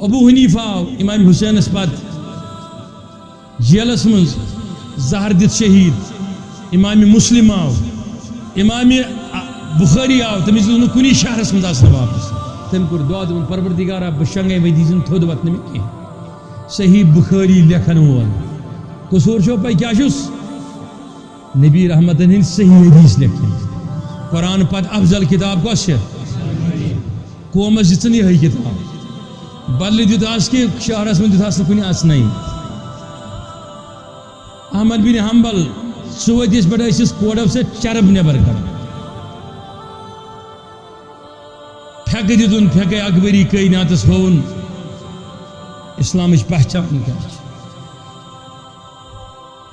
ابو حنیفہ آو امام حسین پت جیلس من زہر دت شہید، امام مسلم آو، امام بخاری آو، تمس دن کنی شہرس من واپس، تم کور دعا دن پروردگارا بہ شنگے وی دیزن تھود وتن میں کی صحیح بخاری لکھن وول قصور چھو پہ کیا چھس نبی رحمتن ہند صحیح حدیث لکھن قرآن پت افضل کتاب کس قومس دن یہ کتاب بدل دیت کہ شہرس من دیت کن اچن احمد بن حنبل سوتس پہ کوڑو سے چرب نبر کر پھیک دن پھیک اکبری کائناتس ہون اسلام پہچان کیا۔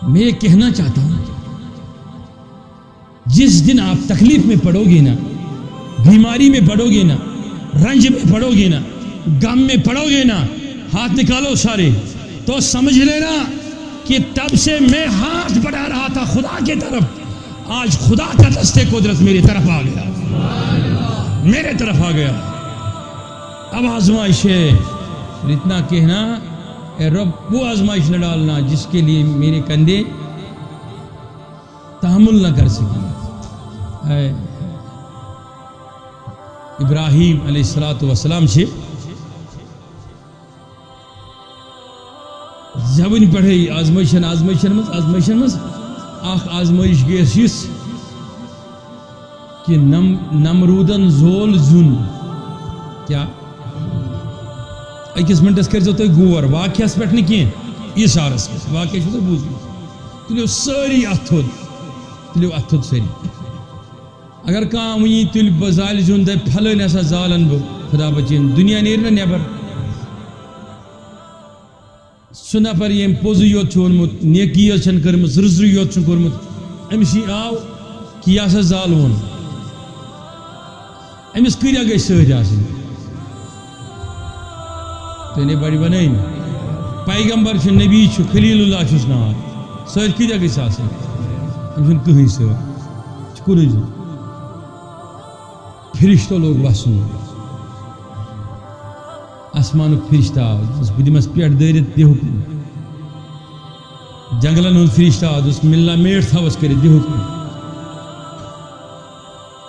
میں یہ کہنا چاہتا ہوں جس دن آپ تکلیف میں پڑو گے نا، بیماری میں پڑو گے نا، رنج میں پڑو گے نا، غم میں پڑو گے نا، ہاتھ نکالو سارے تو سمجھ لینا کہ تب سے میں ہاتھ بڑھا رہا تھا خدا کے طرف، آج خدا کا دست قدرت میری طرف آ گیا، میرے طرف آ گیا۔ اب آزمائش ہے، اتنا کہنا اے رب وہ آزمائش نہ ڈالنا جس کے لیے میرے کندھے تحمل نہ کر سکیں۔ ابراہیم علیہ السلام سے زبن پڑھے آزمائشن مز اخ آزمائش گیس یس کہ نمرودن زول زن کیا اکس منٹس کرزو تھی غور واقعس پہ کی اشارس پہ واقع بوزم تلیو ساری اتھود ساری اگر کان ون تل زال زون دپ پھلن ہسا زالن بہ خدا بچین دنیا نیر نا نبر سہ نفر یم پوزی یوت اونمت نیکی یوت کرمت رزری یوت کورمت امس آو کہ یہ ہسا زالون امس کتیا گئی سۭتۍ آسٕنۍ تُہۍ نے بڑی بنٲیِن پیغمبر چھُ نبی چھُ خلیل اللہ چھُس ناو سۭتۍ کتیا گژھِ آسٕنۍ أمِس چھُنہٕ کٕہٕنۍ سۭتۍ چھُ کُنُے زوٚن فرشتو لوگ وسُن آسمانُک فرشتہٕ آو بہٕ دِمس پٮ۪ٹھ دٲرِتھ دِ حُکم جنگلن ہُنٛد فرشتہٕ آو دوٚپُس مِلنا میٹھ تھاوس کٔرِتھ دِ حُکم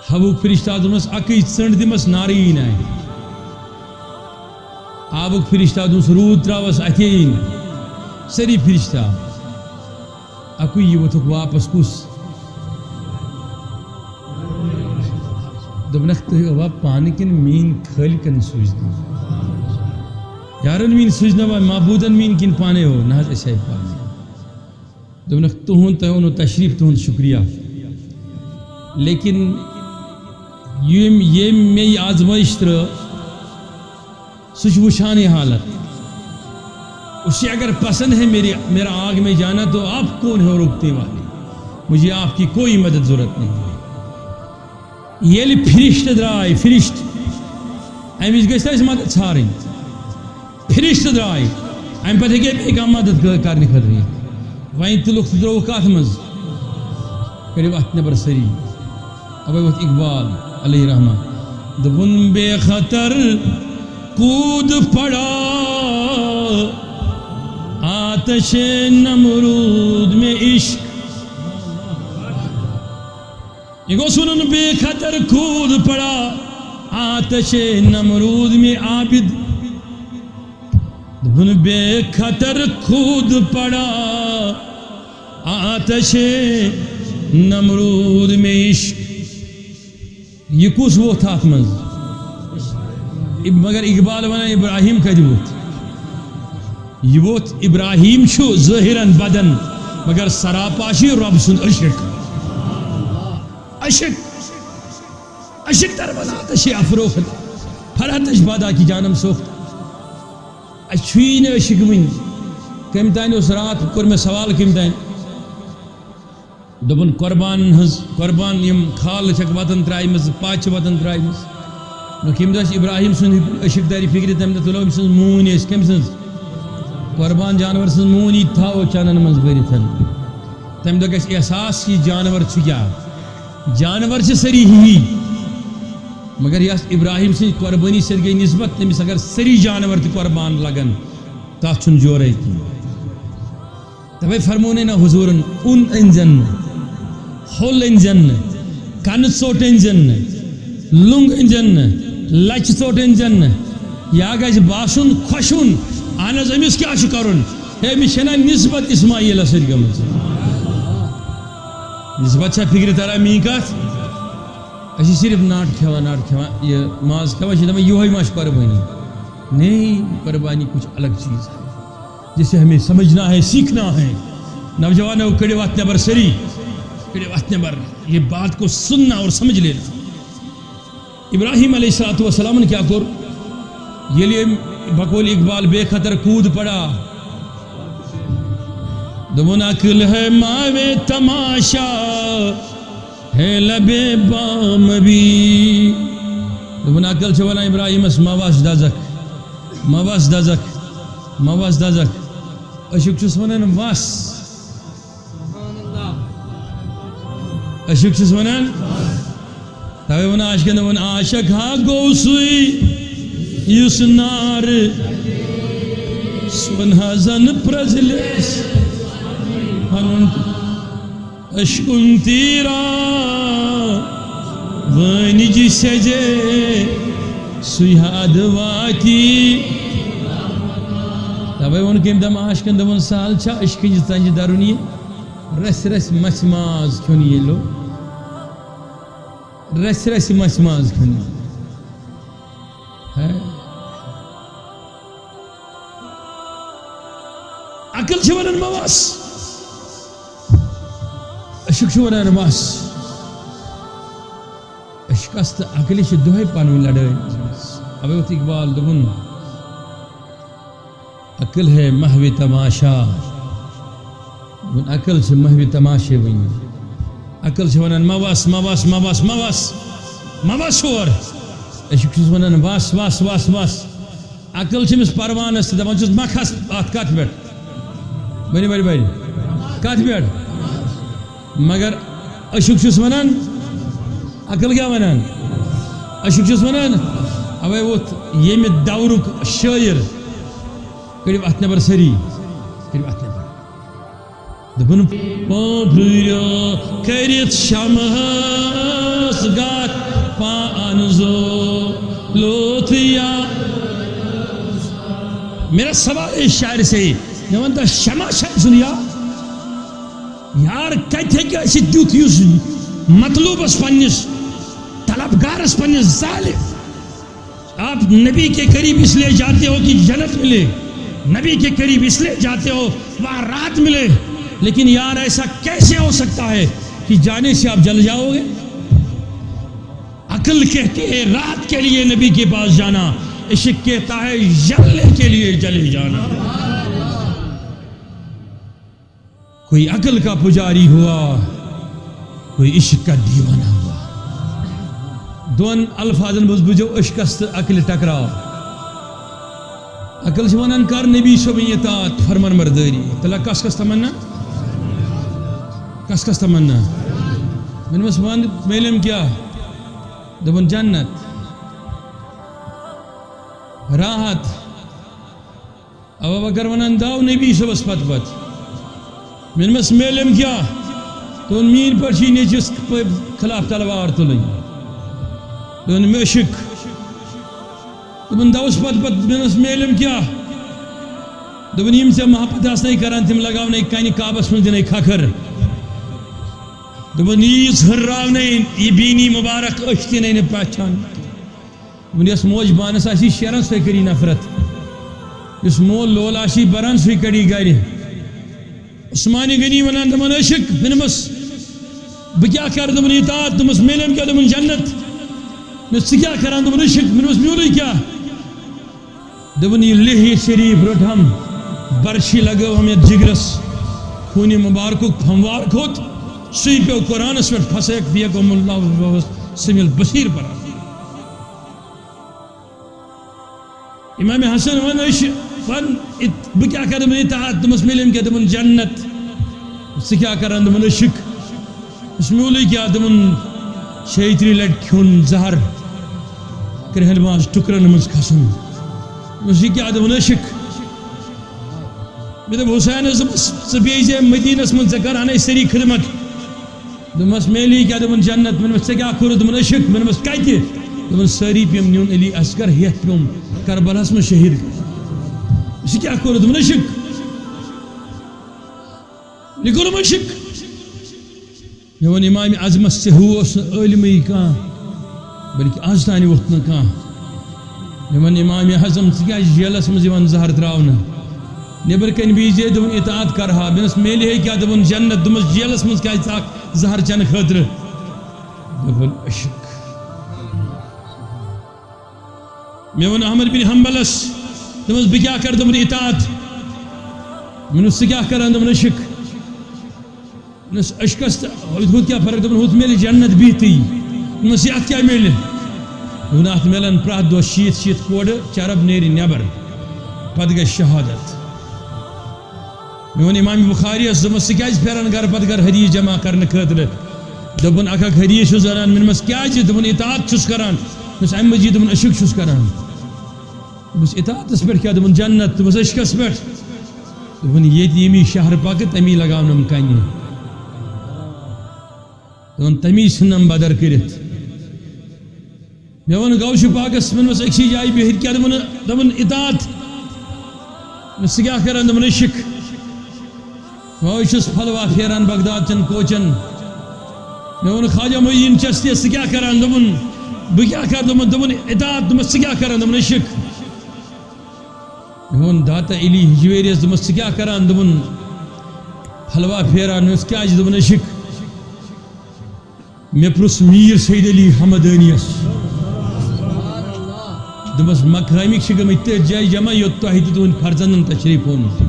ہوُک فرشتہٕ آو دوٚپمس اکٕے ژٔنٛڈ دِمس نارٕ یی نہٕ اَتھِ آبُک فرشتہٕ آو دوٚپمس روٗد ترٛاوس اَتھے یی نہٕ سٲری فرشتہٕ آو اکُے یہِ ووٚتھُکھ واپس کُس دوٚپنکھ تُہۍ ٲوا پانہٕ کِنہٕ میٛٲنۍ خٲلقن سوٗزنو یارن میٛٲنۍ سوٗزنوا معبوٗدن میٛٲنۍ کِنہٕ پانے ہو نہ حظ أسۍ آیہِ پانے دوٚپنکھ تُہُنٛد تۄہہِ اوٚنوُ تشریٖف تُہُنٛد شُکریہ لیکن یٔمۍ مےٚ یہِ آزمٲیش ترٛٲو سُہ چھُ وٕچھان یہ حالت اسے اگر پسند ہے میرا آگ میں جانا تو آپ کون ہے روکنے والے مجھے آپ کی کوئی مدد ضرورت نہیں ہے یل فرشت درائے فرشت امس گھس مدد ژھارن فرشت درائے ام پتہ ہیٚکہِ بیٚیہِ کانٛہہ مدد کرنہِ خٲطرٕ وۄنۍ تُلُکھ تہٕ ترٛووُکھ کتھ منٛز کٔرِو اتھ نٮ۪بر سٲری اوے ووٚتھ اقبال علیہ رحمہ دوٚپُن بے خطر کود پڑا آتش نمرود میں عشق یہ گو سنن بے خطر کود پڑا آتش نمرود میں عابد دھن بے خطر کود پڑا آتش نمرود میں عشق یہ کس وہ تھا منز مگر اقبال ونان ابراہیم کتہ ووت یہ ووت ابراہیم چھو ظاہرن بدن مگر سراپا چھ رب سند عشق عشق عشق در بنات چھ افروخت فرحتش بادا کی جانم سوخت اچھی نہ عشق ون کم تین اس رات کور میں سوال کم تین دبن قربان یم کھال چھک وطن ترائمز پاچ وطن ترائمز کم دہ ابراہیم سن عشق داری فکر تم دہ تلو سن مون کم سن قربان جانور سن مونی تھاو چانن مز برت تم دہ گھس احساس کہ جانور کیا جانور سری ہی مگر یس ابراہیم سی قربانی سے گئی نسبت تمس اگر سری جانور تہ قربان لگن تات چھن جورے کی تبے فرمونے نا حضورن اون انجن ہول انجن کن ژوٹ انجن لنگ انجن لچ ژوٹ انجن یا گژھِ باسُن خۄشُن اہن حظ أمِس کیٛاہ چھُ کَرُن ہے أمِس چھَنا نسبت اسماعیلس سۭتۍ گٔمٕژ نسبت چھا فکرِ تران میٛٲنۍ کتھ أسۍ چھِ صرف ناٹ کھٮ۪وان یہِ ماز کھٮ۪وان چھِ دپان یِہوے ما چھِ قربانی نہیں قربانی کچھ الگ چیز ہے جسے ہمیں سمجھنا ہے سیکھنا ہے نوجوانوں کڑے وقت نبر سری کڑے وقت نبر یہ بات کو سننا اور سمجھ لینا ابراہیم علیہ السلام نے کیا کر یہ لیے بقول اقبال بے خطر کود پڑا دبن عقل ہے ماوے تماشا ہے لبے بام بھی دبن عقل سے ونا ابراہیم اس مواس دزک اشک چھس ونان واس اشک چھس ونان توے ون عاشقن ون عاشق ہا گو سوی یس نار سون ہزن پرزلس ہن اشکن تیرا ونج سجے سیاد واتی تبے ون کم دم عاشقن دمن سال چھا عشقن تنج درون یہ رس رس مچھ ماز کھن یہ لو رس رس مچھ ماز کھن عقل چھ ونان مواس عشق چھ ونان واس عشقس تو عقل چھ دہے پانوی لڑائی ابے وقت اقبال دبن عقل ہے محو تماشا عقل سے محو تماشے ون عقل سے ونان مواس اور عشق ونان واس عقل چمس پروانس دپان چھس مکھس ات کت پہ بڑی کت پہ مگر عشق ونان عقل کیا ونان عشق ونان اوے ووت یم دورک شاعر کڑو ات نبر سری کڑو ات نبر دپن پوپھرو کرت شمس گات پانزو لوتیا میرا سوال اس شاعر سے میں ونتا شمع سنیا یار کتھے کیا اسی دیوت یوز مطلوب اس پنس طلبگار اس پنس ظالم آپ نبی کے قریب اس لیے جاتے ہو کہ جنت ملے نبی کے قریب اس لیے جاتے ہو وہاں رات ملے لیکن یار ایسا کیسے ہو سکتا ہے کہ جانے سے آپ جل جاؤ گے عقل کہتے ہیں رات کے لیے نبی کے پاس جانا عشق کہتا ہے جلنے کے لیے جلے جانا کوئی عقل کا پجاری ہوا کوئی عشق کا دیوانہ ہوا دون الفاظن مز بجو عشقس عقل ٹکراؤ عقل سے ونان کر نبی صبح اطاعت فرمان برداری تلا کس تمنا کس تمنا من مس ون میلم کیا دپن جنت راحت ابو بکر ونان داو نبی صبح پت من مس میلم کیا تو مین پر چی نیچس خلاف تلوار تلن دون میں عشق دپن دوس پت من مس میلم کیا دپن یم سے محبت آسنے کران تم لگاونے کانی کعبس من دنے کھکر دپن یس ہراونے یہ بینی مبارک اشتی نے پہچان دپن یس موج بانس آسی شیرن سوی کری نفرت یس مول لول آسی بران سوی کری گاری عثمانی غنی ونان دپن عشق من مس بہ کیا کر دپن اطاعت دپس میلم کیا دپن جنت میں کیا کران دپن عشق من مس میولے کیا دپن یہ لہی شریف رٹ ہم برشی لگو ہم یہ جگرس خونی مبارکک پھموار کھوت سی پیو قرآن اس وقت پھسیک بیگم اللہ سمیل بصیر پر امام حسن ون بہ کیا کر دپن اطاعت دپس میلم کیا دپن جنت کیا کران دپن عشق اس میولے کیا دپن 6 لٹ کھیون زہر کرہل باز ٹکرن مز کھسن یہ کیا دون عشق مے دپ حسین ژٕ بیٖزِ مدینس من ژےٚ کرہانے سٲری خدمت دوٚپمس میلی کیا دپن جنت من ژےٚ کیٛاہ کوٚرُتھ دوٚپُن عشق من کتہِ دوٚپُن سٲری پیٚم نیُن علی اصغر ہیٚتھ پیٚم کربلاہس منٛز شہید یہ کیا کوٚرُتھ دوٚپُن عشق یہ کوٚرُم عشق مےٚ ووٚن امام اعظمس ژےٚ ہیوٗ اوس نہٕ عٲلمٕے کانٛہہ بلکہ آز تانۍ ووٚتھ نہٕ کانٛہہ مےٚ ووٚن امام اعظم ژٕ کیٛازِ جیلس منٛز یِوان زہر ترٛاونہٕ نیبر کن بیٖزے دوٚپُن اطاعت کرہا مےٚ دوٚپُس میلہِ ہے کیٛاہ دوٚپُن جنت دوٚپمس جیلس منٛز کیٛازِ ژٕ اکھ زہر چنہٕ خٲطرٕ دوٚپُن عشق مےٚ ووٚن احمد بن حنبلس دوٚپمس بہٕ کیٛاہ کرٕ دوٚپُن اطاعت مےٚ ووٚنُس ژٕ کیٛاہ کران دوٚپُن عشق دوٚپنس عشقس تہٕ ہُتھ کیٛاہ فرق دوٚپُن ہُتھ میلہِ جنت بِہتٕے دوٚپمس یتھ کیٛاہ میلہِ دوٚپُن اتھ میلن پرٛٮ۪تھ دۄہ 70 کورِ چرب نیرِ نٮ۪بر پتہٕ گژھِ شہادت مےٚ ووٚن امام بخاریس دوٚپمس ژٕ کیٛازِ پھیران گرٕ پتہٕ گرٕ حدیث جمع کرنہٕ خٲطرٕ دوٚپُن اکھ حدیث چھُس انان مےٚ دوٚپمس کیٛازِ دوٚپُن اطاعت چھُس کران دوٚپمس امہِ مزیٖد دوٚپُن عشق چھُس کران دوٚپمس اطاعتس پٮ۪ٹھ کیٛاہ دوٚپُن جنت دوٚپمس عشقس پٮ۪ٹھ دوٚپُن ییٚتہِ ییٚمی شہر پکہٕ تمی لگاونم کنہِ دوٚپُن تمی ژھٕنم بدر کٔرِتھ مےٚ ووٚن غوث پاکس مےٚ دوٚپمس أکسٕے جایہِ بِہِتھ کیٛاہ دوٚپُن اطاعت ژٕ کیٛاہ کران دوٚپُن عشق بہٕ چھُس پھلوا پھیران بغداد چن کوچن مےٚ ووٚن خواجہ معین الدین چشتیس ژٕ کیٛاہ کران دوٚپُن بہٕ کیٛاہ کرٕ دوٚپُن اطاعت دوٚپمس ژٕ کیٛاہ کران دوٚپُن عشق مےٚ ووٚن داتا علی ہجویریس دوٚپمس ژٕ کیٛاہ کران دوٚپُن پھلوا پھیران مےٚ ووٚنُس کیٛازِ دوٚپُن عشق مےٚ پرُژھ میٖر سید علی حمدانیس دوٚپمس مقٲمِک چھِ گٔمٕتۍ تٔتھۍ جایہِ جمع یوٚت تۄہہِ تہٕ تُہٕنٛدۍ فرزندن تشریٖف اوٚنمُت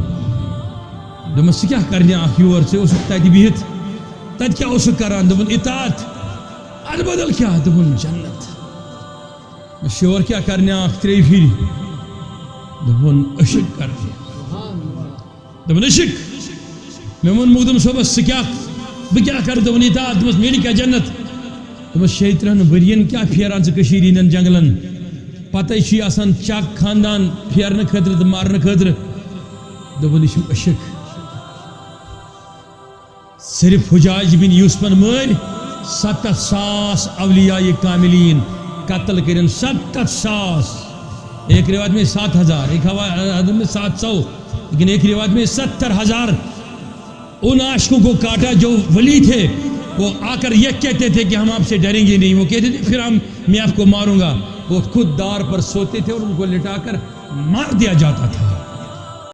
دوٚپمس ژٕ کیٛاہ کرنہِ اکھ یور ژٕ اوسُکھ تتہِ بِہِتھ تتہِ کیٛاہ اوسُکھ کران دوٚپُن اطاعت ادٕ بدل کیٛاہ دوٚپُن جنت شور کیٛاہ کرنہِ اکھ 3 پھِرِ دوٚپُن عشق کرنہِ دوٚپُن عشق مےٚ ووٚن مخدوم صٲبس ژٕ کیٛاہ بہٕ کیٛاہ کرٕ دوٚپُن اطاعت دوٚپمس میلہِ کیٛاہ جنت دوٚپمس 30 ؤرین کیٛاہ پھیران ژٕ کٔشیٖرِ ہٕنٛدٮ۪ن جنگلن پتہٕ چھُے آسان چک خاندان پھیرنہٕ خٲطرٕ تہٕ مارنہٕ خٲطرٕ دوٚپُن یہِ چھُ عشق صرف حجاج بن یوسفن مٲرۍ 70,000 اولیاء کاملین قتل کرن 70,000 ایک روایت میں 7,000 ایک روایت میں 700 لیکن ایک روایت میں 70,000 ان عاشقوں کو کاٹا جو ولی تھے وہ آ کر یہ کہتے تھے کہ ہم آپ سے ڈریں گے نہیں وہ کہتے تھے پھر میں آپ کو ماروں گا وہ خود دار پر سوتے تھے اور ان کو لٹا کر مار دیا جاتا تھا